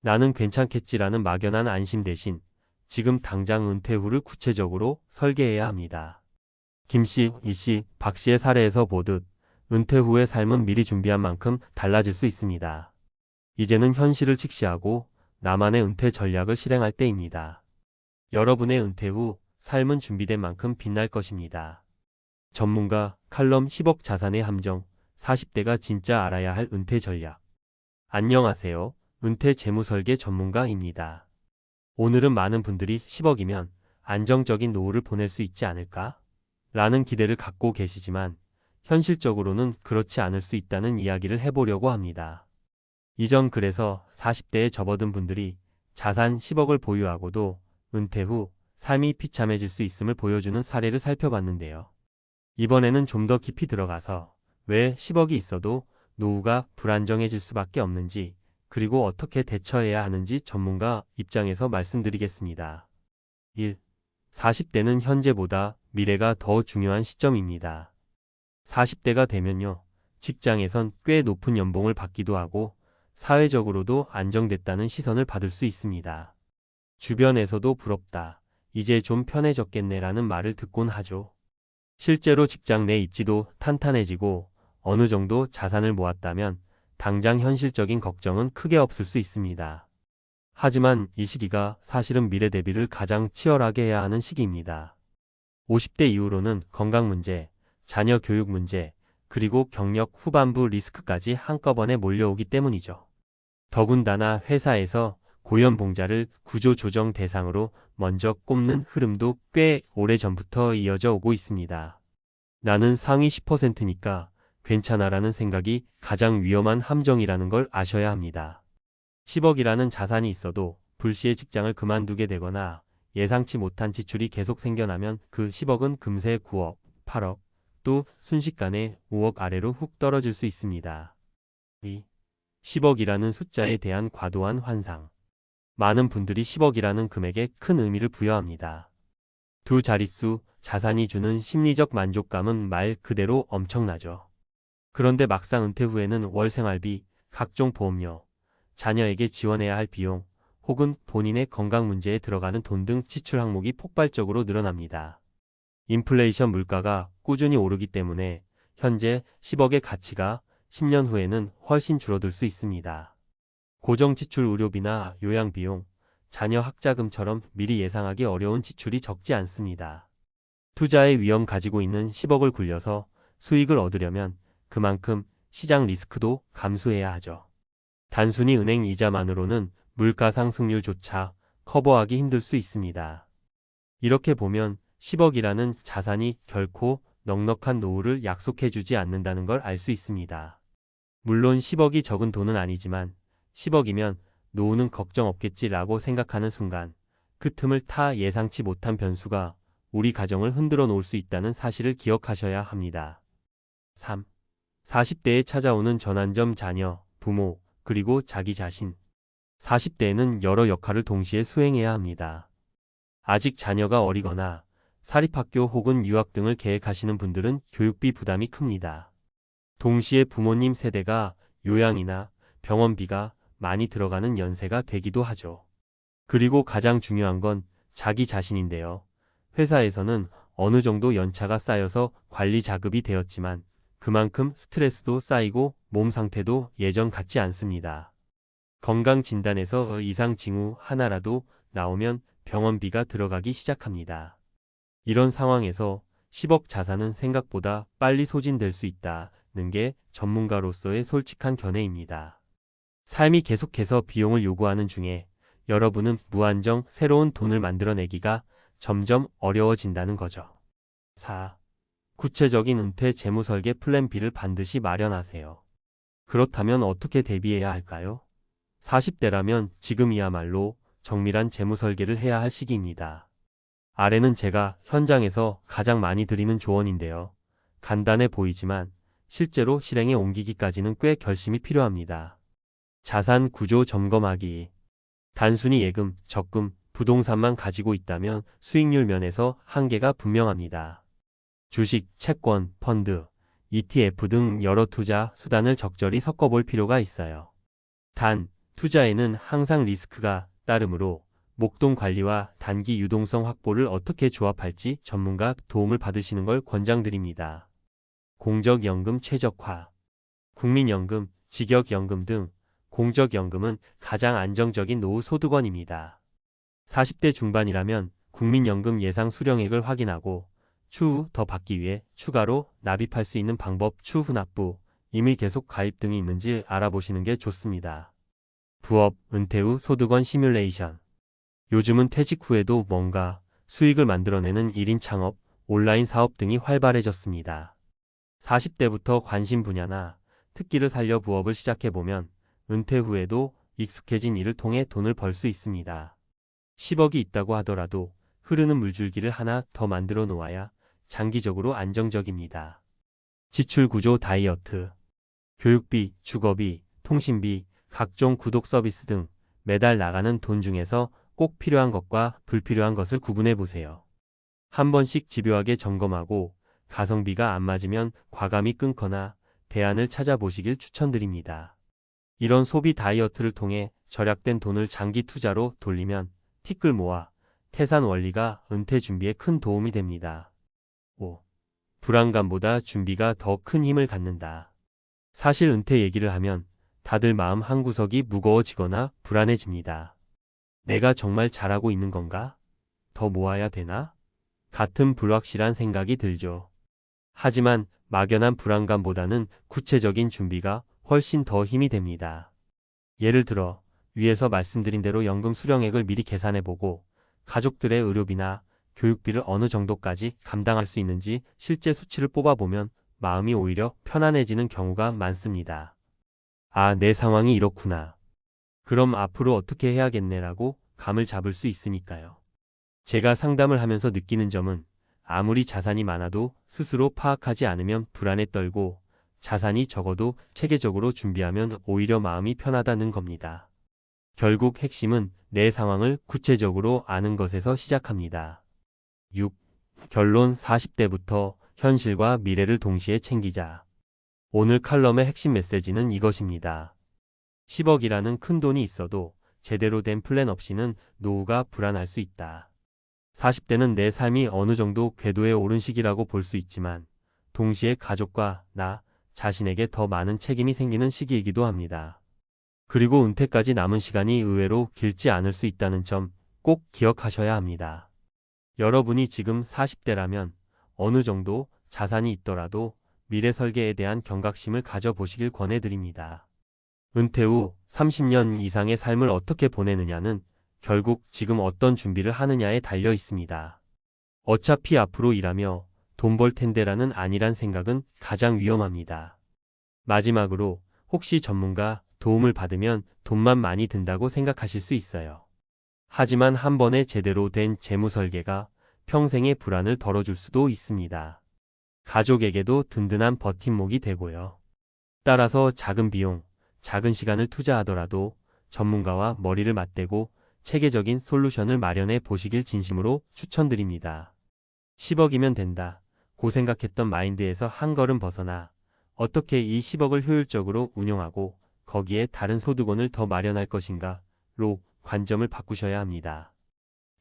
나는 괜찮겠지라는 막연한 안심 대신 지금 당장 은퇴 후를 구체적으로 설계해야 합니다. 김 씨, 이 씨, 박 씨의 사례에서 보듯 은퇴 후의 삶은 미리 준비한 만큼 달라질 수 있습니다. 이제는 현실을 직시하고 나만의 은퇴 전략을 실행할 때입니다. 여러분의 은퇴 후 삶은 준비된 만큼 빛날 것입니다. 전문가 칼럼 10억 자산의 함정 40대가 진짜 알아야 할 은퇴 전략. 안녕하세요. 은퇴 재무설계 전문가입니다. 오늘은 많은 분들이 10억이면 안정적인 노후를 보낼 수 있지 않을까? 라는 기대를 갖고 계시지만 현실적으로는 그렇지 않을 수 있다는 이야기를 해보려고 합니다. 이전 글에서 40대에 접어든 분들이 자산 10억을 보유하고도 은퇴 후 삶이 비참해질 수 있음을 보여주는 사례를 살펴봤는데요. 이번에는 좀 더 깊이 들어가서 왜 10억이 있어도 노후가 불안정해질 수밖에 없는지, 그리고 어떻게 대처해야 하는지 전문가 입장에서 말씀드리겠습니다. 1. 40대는 현재보다 미래가 더 중요한 시점입니다. 40대가 되면요, 직장에선 꽤 높은 연봉을 받기도 하고 사회적으로도 안정됐다는 시선을 받을 수 있습니다. 주변에서도 부럽다, 이제 좀 편해졌겠네 라는 말을 듣곤 하죠. 실제로 직장 내 입지도 탄탄해지고 어느 정도 자산을 모았다면 당장 현실적인 걱정은 크게 없을 수 있습니다. 하지만 이 시기가 사실은 미래 대비를 가장 치열하게 해야 하는 시기입니다. 50대 이후로는 건강 문제, 자녀 교육 문제, 그리고 경력 후반부 리스크까지 한꺼번에 몰려오기 때문이죠. 더군다나 회사에서 고연봉자를 구조조정 대상으로 먼저 꼽는 흐름도 꽤 오래전부터 이어져 오고 있습니다. 나는 상위 10%니까 괜찮아라는 생각이 가장 위험한 함정이라는 걸 아셔야 합니다. 10억이라는 자산이 있어도 불시에 직장을 그만두게 되거나 예상치 못한 지출이 계속 생겨나면 그 10억은 금세 9억, 8억, 또 순식간에 5억 아래로 훅 떨어질 수 있습니다. 10억이라는 숫자에 대한 과도한 환상. 많은 분들이 10억이라는 금액에 큰 의미를 부여합니다. 두 자릿수 자산이 주는 심리적 만족감은 말 그대로 엄청나죠. 그런데 막상 은퇴 후에는 월 생활비, 각종 보험료, 자녀에게 지원해야 할 비용, 혹은 본인의 건강 문제에 들어가는 돈 등 지출 항목이 폭발적으로 늘어납니다. 인플레이션 물가가 꾸준히 오르기 때문에 현재 10억의 가치가 10년 후에는 훨씬 줄어들 수 있습니다. 고정지출 의료비나 요양비용, 자녀 학자금처럼 미리 예상하기 어려운 지출이 적지 않습니다. 투자의 위험 가지고 있는 10억을 굴려서 수익을 얻으려면 그만큼 시장 리스크도 감수해야 하죠. 단순히 은행 이자만으로는 물가 상승률조차 커버하기 힘들 수 있습니다. 이렇게 보면 10억이라는 자산이 결코 넉넉한 노후를 약속해주지 않는다는 걸 알 수 있습니다. 물론 10억이 적은 돈은 아니지만 10억이면 노후는 걱정 없겠지라고 생각하는 순간 그 틈을 타 예상치 못한 변수가 우리 가정을 흔들어 놓을 수 있다는 사실을 기억하셔야 합니다. 3. 40대에 찾아오는 전환점 자녀, 부모, 그리고 자기 자신. 40대에는 여러 역할을 동시에 수행해야 합니다. 아직 자녀가 어리거나 사립학교 혹은 유학 등을 계획하시는 분들은 교육비 부담이 큽니다. 동시에 부모님 세대가 요양이나 병원비가 많이 들어가는 연세가 되기도 하죠. 그리고 가장 중요한 건 자기 자신인데요. 회사에서는 어느 정도 연차가 쌓여서 관리 자급이 되었지만 그만큼 스트레스도 쌓이고 몸 상태도 예전 같지 않습니다. 건강진단에서 이상 징후 하나라도 나오면 병원비가 들어가기 시작합니다. 이런 상황에서 10억 자산은 생각보다 빨리 소진될 수 있다는 게 전문가로서의 솔직한 견해입니다. 삶이 계속해서 비용을 요구하는 중에 여러분은 무한정 새로운 돈을 만들어내기가 점점 어려워진다는 거죠. 4. 구체적인 은퇴 재무설계 플랜 B를 반드시 마련하세요. 그렇다면 어떻게 대비해야 할까요? 40대라면 지금이야말로 정밀한 재무설계를 해야 할 시기입니다. 아래는 제가 현장에서 가장 많이 드리는 조언인데요. 간단해 보이지만 실제로 실행에 옮기기까지는 꽤 결심이 필요합니다. 자산 구조 점검하기. 단순히 예금, 적금, 부동산만 가지고 있다면 수익률 면에서 한계가 분명합니다. 주식, 채권, 펀드, ETF 등 여러 투자 수단을 적절히 섞어볼 필요가 있어요. 단, 투자에는 항상 리스크가 따르므로 목돈 관리와 단기 유동성 확보를 어떻게 조합할지 전문가 도움을 받으시는 걸 권장드립니다. 공적연금 최적화. 국민연금, 직역연금 등 공적연금은 가장 안정적인 노후 소득원입니다. 40대 중반이라면 국민연금 예상 수령액을 확인하고 추후 더 받기 위해 추가로 납입할 수 있는 방법, 추후 납부, 이미 계속 가입 등이 있는지 알아보시는 게 좋습니다. 부업, 은퇴 후 소득원 시뮬레이션. 요즘은 퇴직 후에도 뭔가 수익을 만들어내는 1인 창업, 온라인 사업 등이 활발해졌습니다. 40대부터 관심 분야나 특기를 살려 부업을 시작해보면 은퇴 후에도 익숙해진 일을 통해 돈을 벌 수 있습니다. 10억이 있다고 하더라도 흐르는 물줄기를 하나 더 만들어 놓아야 장기적으로 안정적입니다. 지출 구조 다이어트. 교육비, 주거비, 통신비, 각종 구독 서비스 등 매달 나가는 돈 중에서 꼭 필요한 것과 불필요한 것을 구분해 보세요. 한 번씩 집요하게 점검하고 가성비가 안 맞으면 과감히 끊거나 대안을 찾아보시길 추천드립니다. 이런 소비 다이어트를 통해 절약된 돈을 장기 투자로 돌리면 티끌 모아 태산 원리가 은퇴 준비에 큰 도움이 됩니다. 5. 불안감보다 준비가 더 큰 힘을 갖는다. 사실 은퇴 얘기를 하면 다들 마음 한구석이 무거워지거나 불안해집니다. 내가 정말 잘하고 있는 건가? 더 모아야 되나? 같은 불확실한 생각이 들죠. 하지만 막연한 불안감보다는 구체적인 준비가 훨씬 더 힘이 됩니다. 예를 들어 위에서 말씀드린 대로 연금 수령액을 미리 계산해보고 가족들의 의료비나 교육비를 어느 정도까지 감당할 수 있는지 실제 수치를 뽑아보면 마음이 오히려 편안해지는 경우가 많습니다. 아, 내 상황이 이렇구나. 그럼 앞으로 어떻게 해야겠네라고 감을 잡을 수 있으니까요. 제가 상담을 하면서 느끼는 점은 아무리 자산이 많아도 스스로 파악하지 않으면 불안에 떨고 자산이 적어도 체계적으로 준비하면 오히려 마음이 편하다는 겁니다. 결국 핵심은 내 상황을 구체적으로 아는 것에서 시작합니다. 6. 결론 40대부터 현실과 미래를 동시에 챙기자. 오늘 칼럼의 핵심 메시지는 이것입니다. 10억이라는 큰 돈이 있어도 제대로 된 플랜 없이는 노후가 불안할 수 있다. 40대는 내 삶이 어느 정도 궤도에 오른 시기라고 볼 수 있지만 동시에 가족과 나 자신에게 더 많은 책임이 생기는 시기이기도 합니다. 그리고 은퇴까지 남은 시간이 의외로 길지 않을 수 있다는 점 꼭 기억하셔야 합니다. 여러분이 지금 40대라면 어느 정도 자산이 있더라도 미래 설계에 대한 경각심을 가져보시길 권해드립니다. 은퇴 후 30년 이상의 삶을 어떻게 보내느냐는 결국 지금 어떤 준비를 하느냐에 달려 있습니다. 어차피 앞으로 일하며 돈 벌 텐데라는 안일한 생각은 가장 위험합니다. 마지막으로 혹시 전문가 도움을 받으면 돈만 많이 든다고 생각하실 수 있어요. 하지만 한 번에 제대로 된 재무 설계가 평생의 불안을 덜어줄 수도 있습니다. 가족에게도 든든한 버팀목이 되고요. 따라서 작은 비용, 작은 시간을 투자하더라도 전문가와 머리를 맞대고 체계적인 솔루션을 마련해 보시길 진심으로 추천드립니다. 10억이면 된다 고 생각했던 마인드에서 한 걸음 벗어나 어떻게 이 10억을 효율적으로 운용하고 거기에 다른 소득원을 더 마련할 것인가로 관점을 바꾸셔야 합니다.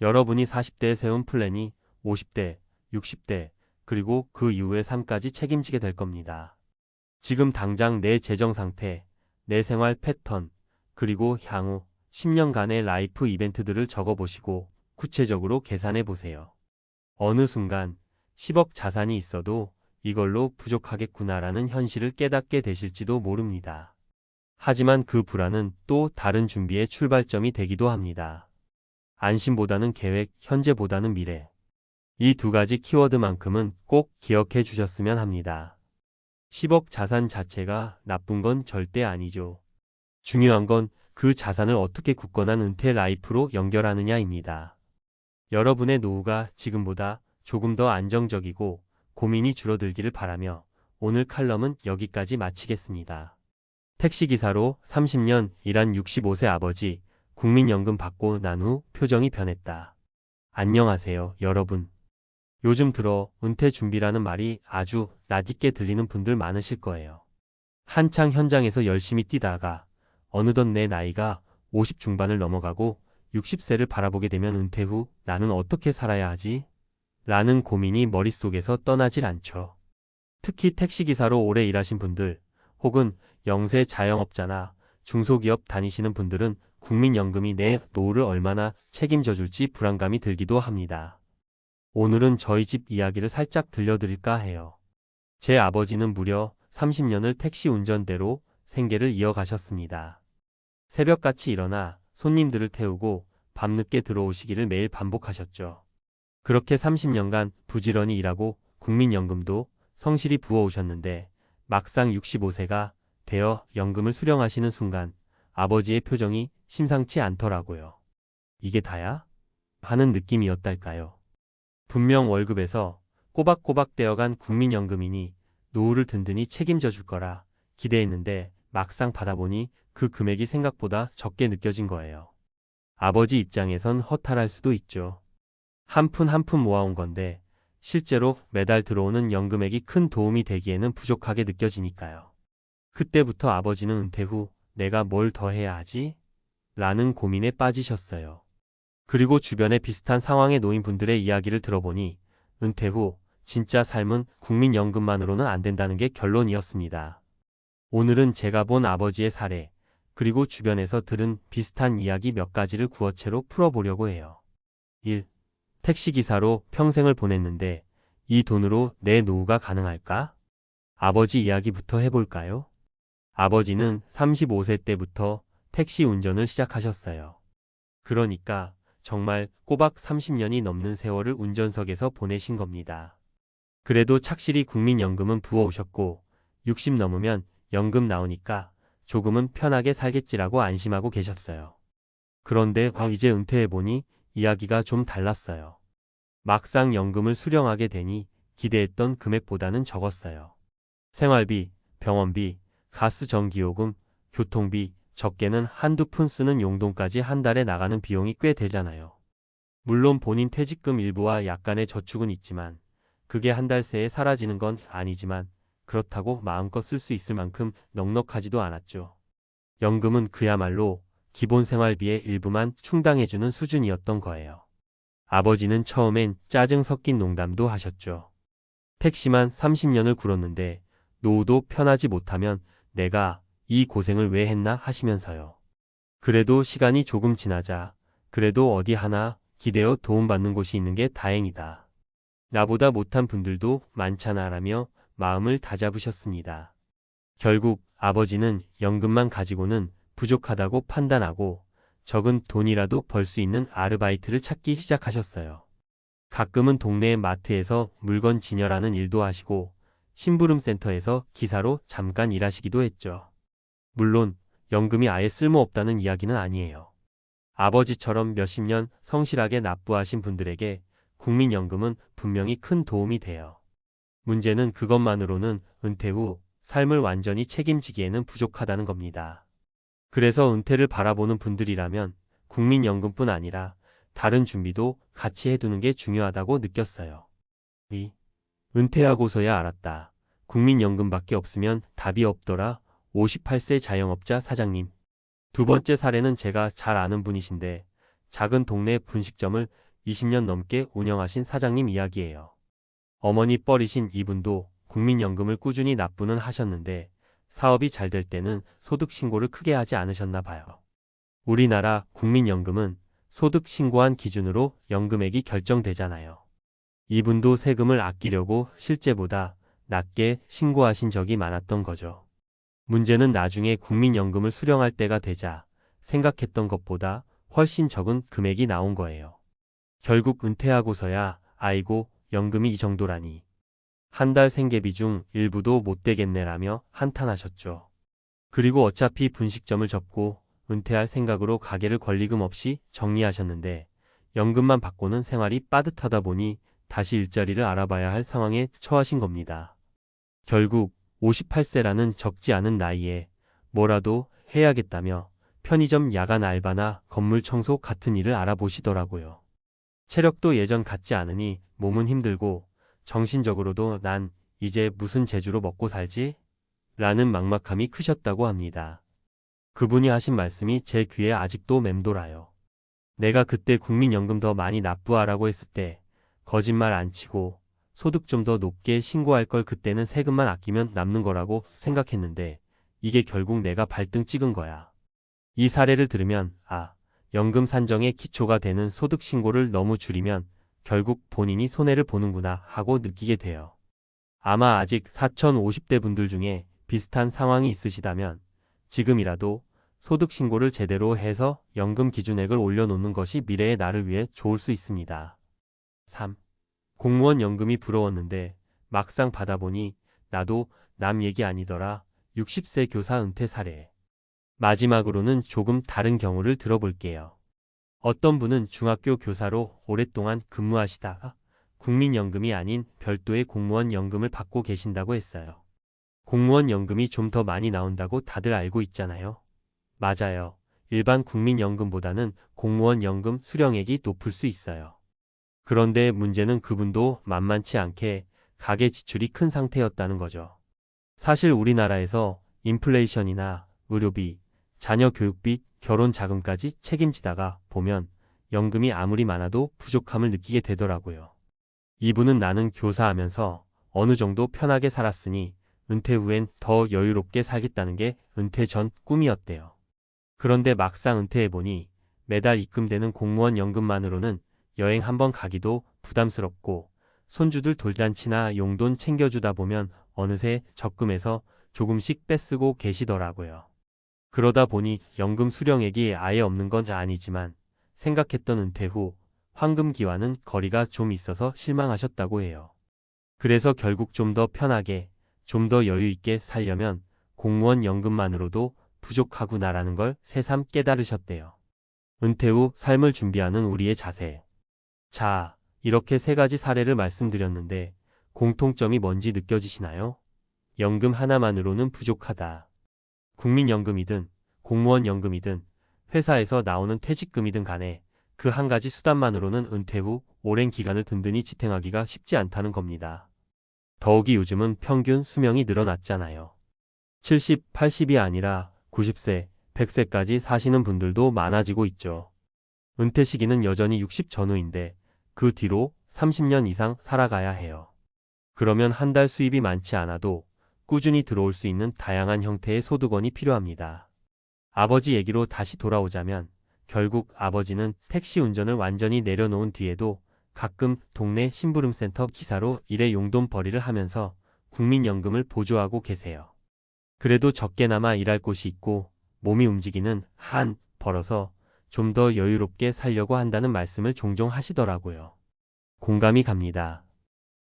여러분이 40대에 세운 플랜이 50대, 60대, 그리고 그 이후의 삶까지 책임지게 될 겁니다. 지금 당장 내 재정 상태, 내 생활 패턴, 그리고 향후 10년간의 라이프 이벤트들을 적어보시고 구체적으로 계산해 보세요. 어느 순간 10억 자산이 있어도 이걸로 부족하겠구나라는 현실을 깨닫게 되실지도 모릅니다. 하지만 그 불안은 또 다른 준비의 출발점이 되기도 합니다. 안심보다는 계획, 현재보다는 미래. 이 두 가지 키워드만큼은 꼭 기억해 주셨으면 합니다. 10억 자산 자체가 나쁜 건 절대 아니죠. 중요한 건 그 자산을 어떻게 굳건한 은퇴 라이프로 연결하느냐입니다. 여러분의 노후가 지금보다 조금 더 안정적이고 고민이 줄어들기를 바라며 오늘 칼럼은 여기까지 마치겠습니다. 택시기사로 30년 일한 65세 아버지, 국민연금 받고 난 후 표정이 변했다. 안녕하세요, 여러분. 요즘 들어 은퇴 준비라는 말이 아주 낯익게 들리는 분들 많으실 거예요. 한창 현장에서 열심히 뛰다가 어느덧 내 나이가 50 중반을 넘어가고 60세를 바라보게 되면 은퇴 후 나는 어떻게 살아야 하지? 라는 고민이 머릿속에서 떠나질 않죠. 특히 택시기사로 오래 일하신 분들, 혹은 영세 자영업자나 중소기업 다니시는 분들은 국민연금이 내 노후를 얼마나 책임져 줄지 불안감이 들기도 합니다. 오늘은 저희 집 이야기를 살짝 들려드릴까 해요. 제 아버지는 무려 30년을 택시 운전대로 생계를 이어가셨습니다. 새벽같이 일어나 손님들을 태우고 밤늦게 들어오시기를 매일 반복하셨죠. 그렇게 30년간 부지런히 일하고 국민연금도 성실히 부어오셨는데 막상 65세가 되어 연금을 수령하시는 순간 아버지의 표정이 심상치 않더라고요. 이게 다야? 하는 느낌이었달까요? 분명 월급에서 꼬박꼬박 떼어간 국민연금이니 노후를 든든히 책임져 줄 거라 기대했는데 막상 받아보니 그 금액이 생각보다 적게 느껴진 거예요. 아버지 입장에선 허탈할 수도 있죠. 한 푼 한 푼 모아온 건데 실제로 매달 들어오는 연금액이 큰 도움이 되기에는 부족하게 느껴지니까요. 그때부터 아버지는 은퇴 후 내가 뭘 더 해야 하지? 라는 고민에 빠지셨어요. 그리고 주변에 비슷한 상황에 놓인 분들의 이야기를 들어보니 은퇴 후 진짜 삶은 국민연금만으로는 안 된다는 게 결론이었습니다. 오늘은 제가 본 아버지의 사례, 그리고 주변에서 들은 비슷한 이야기 몇 가지를 구어체로 풀어보려고 해요. 1. 택시기사로 평생을 보냈는데 이 돈으로 내 노후가 가능할까? 아버지 이야기부터 해볼까요? 아버지는 35세 때부터 택시 운전을 시작하셨어요. 그러니까 정말 꼬박 30년이 넘는 세월을 운전석에서 보내신 겁니다. 그래도 착실히 국민연금은 부어오셨고 60 넘으면 연금 나오니까 조금은 편하게 살겠지라고 안심하고 계셨어요. 그런데 이제 은퇴해보니 이야기가 좀 달랐어요. 막상 연금을 수령하게 되니 기대했던 금액보다는 적었어요. 생활비, 병원비, 가스 전기요금, 교통비, 적게는 한두 푼 쓰는 용돈까지 한 달에 나가는 비용이 꽤 되잖아요. 물론 본인 퇴직금 일부와 약간의 저축은 있지만 그게 한 달 새에 사라지는 건 아니지만 그렇다고 마음껏 쓸 수 있을 만큼 넉넉하지도 않았죠. 연금은 그야말로 기본 생활비의 일부만 충당해주는 수준이었던 거예요. 아버지는 처음엔 짜증 섞인 농담도 하셨죠. 택시만 30년을 굴었는데 노후도 편하지 못하면 내가 이 고생을 왜 했나 하시면서요. 그래도 시간이 조금 지나자 그래도 어디 하나 기대어 도움받는 곳이 있는 게 다행이다. 나보다 못한 분들도 많잖아라며 마음을 다잡으셨습니다. 결국 아버지는 연금만 가지고는 부족하다고 판단하고 적은 돈이라도 벌 수 있는 아르바이트를 찾기 시작하셨어요. 가끔은 동네 마트에서 물건 진열하는 일도 하시고 심부름센터에서 기사로 잠깐 일하시기도 했죠. 물론 연금이 아예 쓸모없다는 이야기는 아니에요. 아버지처럼 몇십 년 성실하게 납부하신 분들에게 국민연금은 분명히 큰 도움이 돼요. 문제는 그것만으로는 은퇴 후 삶을 완전히 책임지기에는 부족하다는 겁니다. 그래서 은퇴를 바라보는 분들이라면 국민연금뿐 아니라 다른 준비도 같이 해두는 게 중요하다고 느꼈어요. 은퇴하고서야 알았다. 국민연금밖에 없으면 답이 없더라. 58세 자영업자 사장님. 두 번째 사례는 제가 잘 아는 분이신데 작은 동네 분식점을 20년 넘게 운영하신 사장님 이야기예요. 어머니 뻘이신 이분도 국민연금을 꾸준히 납부는 하셨는데 사업이 잘 될 때는 소득 신고를 크게 하지 않으셨나 봐요. 우리나라 국민연금은 소득 신고한 기준으로 연금액이 결정되잖아요. 이분도 세금을 아끼려고 실제보다 낮게 신고하신 적이 많았던 거죠. 문제는 나중에 국민연금을 수령할 때가 되자 생각했던 것보다 훨씬 적은 금액이 나온 거예요. 결국 은퇴하고서야 아이고 연금이 이 정도라니. 한 달 생계비 중 일부도 못 되겠네라며 한탄하셨죠. 그리고 어차피 분식점을 접고 은퇴할 생각으로 가게를 권리금 없이 정리하셨는데 연금만 받고는 생활이 빠듯하다 보니 다시 일자리를 알아봐야 할 상황에 처하신 겁니다. 결국 58세라는 적지 않은 나이에 뭐라도 해야겠다며 편의점 야간 알바나 건물 청소 같은 일을 알아보시더라고요. 체력도 예전 같지 않으니 몸은 힘들고 정신적으로도 난 이제 무슨 재주로 먹고 살지? 라는 막막함이 크셨다고 합니다. 그분이 하신 말씀이 제 귀에 아직도 맴돌아요. 내가 그때 국민연금 더 많이 납부하라고 했을 때 거짓말 안 치고 소득 좀 더 높게 신고할 걸 그때는 세금만 아끼면 남는 거라고 생각했는데 이게 결국 내가 발등 찍은 거야. 이 사례를 들으면 연금 산정의 기초가 되는 소득 신고를 너무 줄이면 결국 본인이 손해를 보는구나 하고 느끼게 돼요. 아마 아직 4050대 분들 중에 비슷한 상황이 있으시다면 지금이라도 소득 신고를 제대로 해서 연금 기준액을 올려놓는 것이 미래의 나를 위해 좋을 수 있습니다. 3. 공무원 연금이 부러웠는데 막상 받아보니 나도 남 얘기 아니더라. 60세 교사 은퇴 사례. 마지막으로는 조금 다른 경우를 들어볼게요. 어떤 분은 중학교 교사로 오랫동안 근무하시다가 국민연금이 아닌 별도의 공무원 연금을 받고 계신다고 했어요. 공무원 연금이 좀 더 많이 나온다고 다들 알고 있잖아요. 맞아요. 일반 국민연금보다는 공무원 연금 수령액이 높을 수 있어요. 그런데 문제는 그분도 만만치 않게 가계 지출이 큰 상태였다는 거죠. 사실 우리나라에서 인플레이션이나 의료비, 자녀 교육비, 결혼 자금까지 책임지다가 보면 연금이 아무리 많아도 부족함을 느끼게 되더라고요. 이분은 나는 교사하면서 어느 정도 편하게 살았으니 은퇴 후엔 더 여유롭게 살겠다는 게 은퇴 전 꿈이었대요. 그런데 막상 은퇴해보니 매달 입금되는 공무원 연금만으로는 여행 한번 가기도 부담스럽고 손주들 돌잔치나 용돈 챙겨주다 보면 어느새 적금에서 조금씩 빼쓰고 계시더라고요. 그러다 보니 연금 수령액이 아예 없는 건 아니지만 생각했던 은퇴 후 황금기와는 거리가 좀 있어서 실망하셨다고 해요. 그래서 결국 좀 더 편하게, 좀 더 여유 있게 살려면 공무원 연금만으로도 부족하구나라는 걸 새삼 깨달으셨대요. 은퇴 후 삶을 준비하는 우리의 자세. 자, 이렇게 세 가지 사례를 말씀드렸는데 공통점이 뭔지 느껴지시나요? 연금 하나만으로는 부족하다. 국민연금이든 공무원 연금이든 회사에서 나오는 퇴직금이든 간에 그 한 가지 수단만으로는 은퇴 후 오랜 기간을 든든히 지탱하기가 쉽지 않다는 겁니다. 더욱이 요즘은 평균 수명이 늘어났잖아요. 70, 80이 아니라 90세, 100세까지 사시는 분들도 많아지고 있죠. 은퇴 시기는 여전히 60 전후인데 그 뒤로 30년 이상 살아가야 해요. 그러면 한 달 수입이 많지 않아도 꾸준히 들어올 수 있는 다양한 형태의 소득원이 필요합니다. 아버지 얘기로 다시 돌아오자면 결국 아버지는 택시 운전을 완전히 내려놓은 뒤에도 가끔 동네 심부름센터 기사로 일에 용돈벌이를 하면서 국민연금을 보조하고 계세요. 그래도 적게나마 일할 곳이 있고 몸이 움직이는 한 벌어서 좀 더 여유롭게 살려고 한다는 말씀을 종종 하시더라고요. 공감이 갑니다.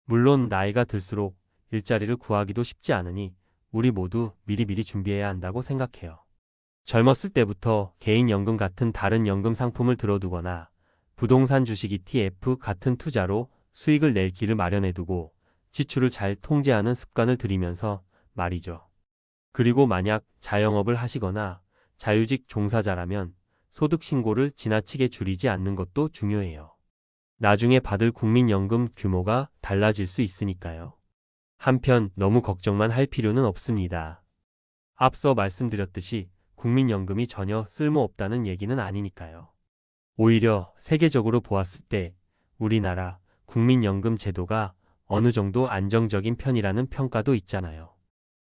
물론 나이가 들수록 일자리를 구하기도 쉽지 않으니 우리 모두 미리미리 준비해야 한다고 생각해요. 젊었을 때부터 개인연금 같은 다른 연금 상품을 들어두거나 부동산 주식 ETF 같은 투자로 수익을 낼 길을 마련해두고 지출을 잘 통제하는 습관을 들이면서 말이죠. 그리고 만약 자영업을 하시거나 자유직 종사자라면 소득 신고를 지나치게 줄이지 않는 것도 중요해요. 나중에 받을 국민연금 규모가 달라질 수 있으니까요. 한편 너무 걱정만 할 필요는 없습니다. 앞서 말씀드렸듯이 국민연금이 전혀 쓸모없다는 얘기는 아니니까요. 오히려 세계적으로 보았을 때 우리나라 국민연금 제도가 어느 정도 안정적인 편이라는 평가도 있잖아요.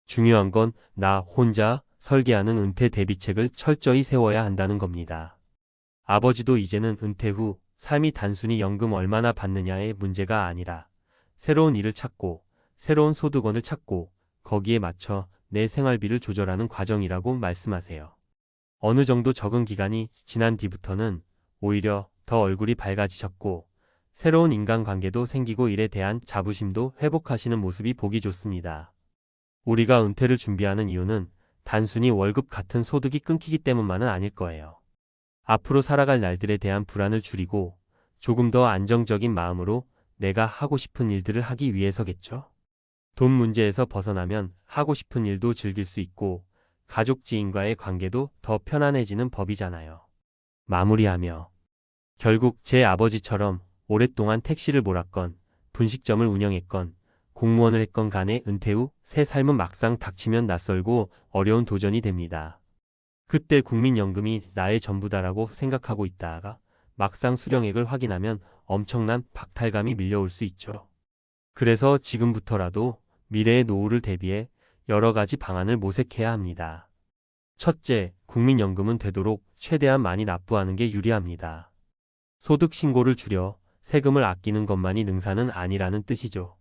중요한 건 나 혼자 설계하는 은퇴 대비책을 철저히 세워야 한다는 겁니다. 아버지도 이제는 은퇴 후 삶이 단순히 연금 얼마나 받느냐의 문제가 아니라 새로운 일을 찾고 새로운 소득원을 찾고 거기에 맞춰 내 생활비를 조절하는 과정이라고 말씀하세요. 어느 정도 적응 기간이 지난 뒤부터는 오히려 더 얼굴이 밝아지셨고 새로운 인간관계도 생기고 일에 대한 자부심도 회복하시는 모습이 보기 좋습니다. 우리가 은퇴를 준비하는 이유는 단순히 월급 같은 소득이 끊기기 때문만은 아닐 거예요. 앞으로 살아갈 날들에 대한 불안을 줄이고 조금 더 안정적인 마음으로 내가 하고 싶은 일들을 하기 위해서겠죠. 돈 문제에서 벗어나면 하고 싶은 일도 즐길 수 있고 가족 지인과의 관계도 더 편안해지는 법이잖아요. 마무리하며 결국 제 아버지처럼 오랫동안 택시를 몰았건 분식점을 운영했건 공무원을 했건 간에 은퇴 후 새 삶은 막상 닥치면 낯설고 어려운 도전이 됩니다. 그때 국민연금이 나의 전부다라고 생각하고 있다가 막상 수령액을 확인하면 엄청난 박탈감이 밀려올 수 있죠. 그래서 지금부터라도 미래의 노후를 대비해 여러 가지 방안을 모색해야 합니다. 첫째, 국민연금은 되도록 최대한 많이 납부하는 게 유리합니다. 소득 신고를 줄여 세금을 아끼는 것만이 능사는 아니라는 뜻이죠.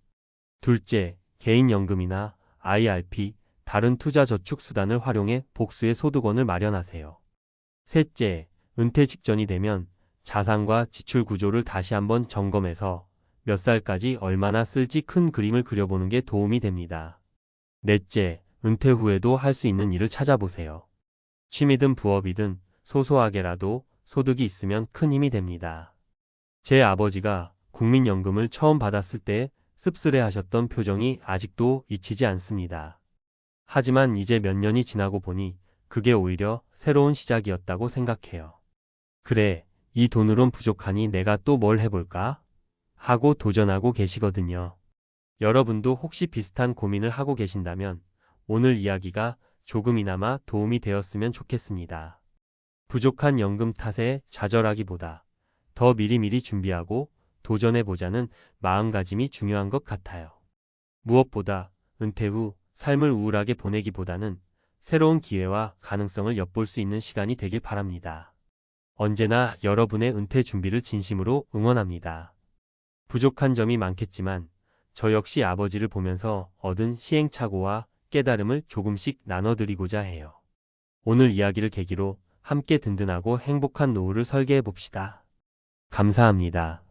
둘째, 개인연금이나 IRP, 다른 투자 저축 수단을 활용해 복수의 소득원을 마련하세요. 셋째, 은퇴 직전이 되면 자산과 지출 구조를 다시 한번 점검해서 몇 살까지 얼마나 쓸지 큰 그림을 그려보는 게 도움이 됩니다. 넷째, 은퇴 후에도 할 수 있는 일을 찾아보세요. 취미든 부업이든 소소하게라도 소득이 있으면 큰 힘이 됩니다. 제 아버지가 국민연금을 처음 받았을 때 씁쓸해하셨던 표정이 아직도 잊히지 않습니다. 하지만 이제 몇 년이 지나고 보니 그게 오히려 새로운 시작이었다고 생각해요. 그래, 이 돈으론 부족하니 내가 또 뭘 해볼까? 하고 도전하고 계시거든요. 여러분도 혹시 비슷한 고민을 하고 계신다면 오늘 이야기가 조금이나마 도움이 되었으면 좋겠습니다. 부족한 연금 탓에 좌절하기보다 더 미리미리 준비하고 도전해보자는 마음가짐이 중요한 것 같아요. 무엇보다 은퇴 후 삶을 우울하게 보내기보다는 새로운 기회와 가능성을 엿볼 수 있는 시간이 되길 바랍니다. 언제나 여러분의 은퇴 준비를 진심으로 응원합니다. 부족한 점이 많겠지만 저 역시 아버지를 보면서 얻은 시행착오와 깨달음을 조금씩 나눠드리고자 해요. 오늘 이야기를 계기로 함께 든든하고 행복한 노후를 설계해 봅시다. 감사합니다.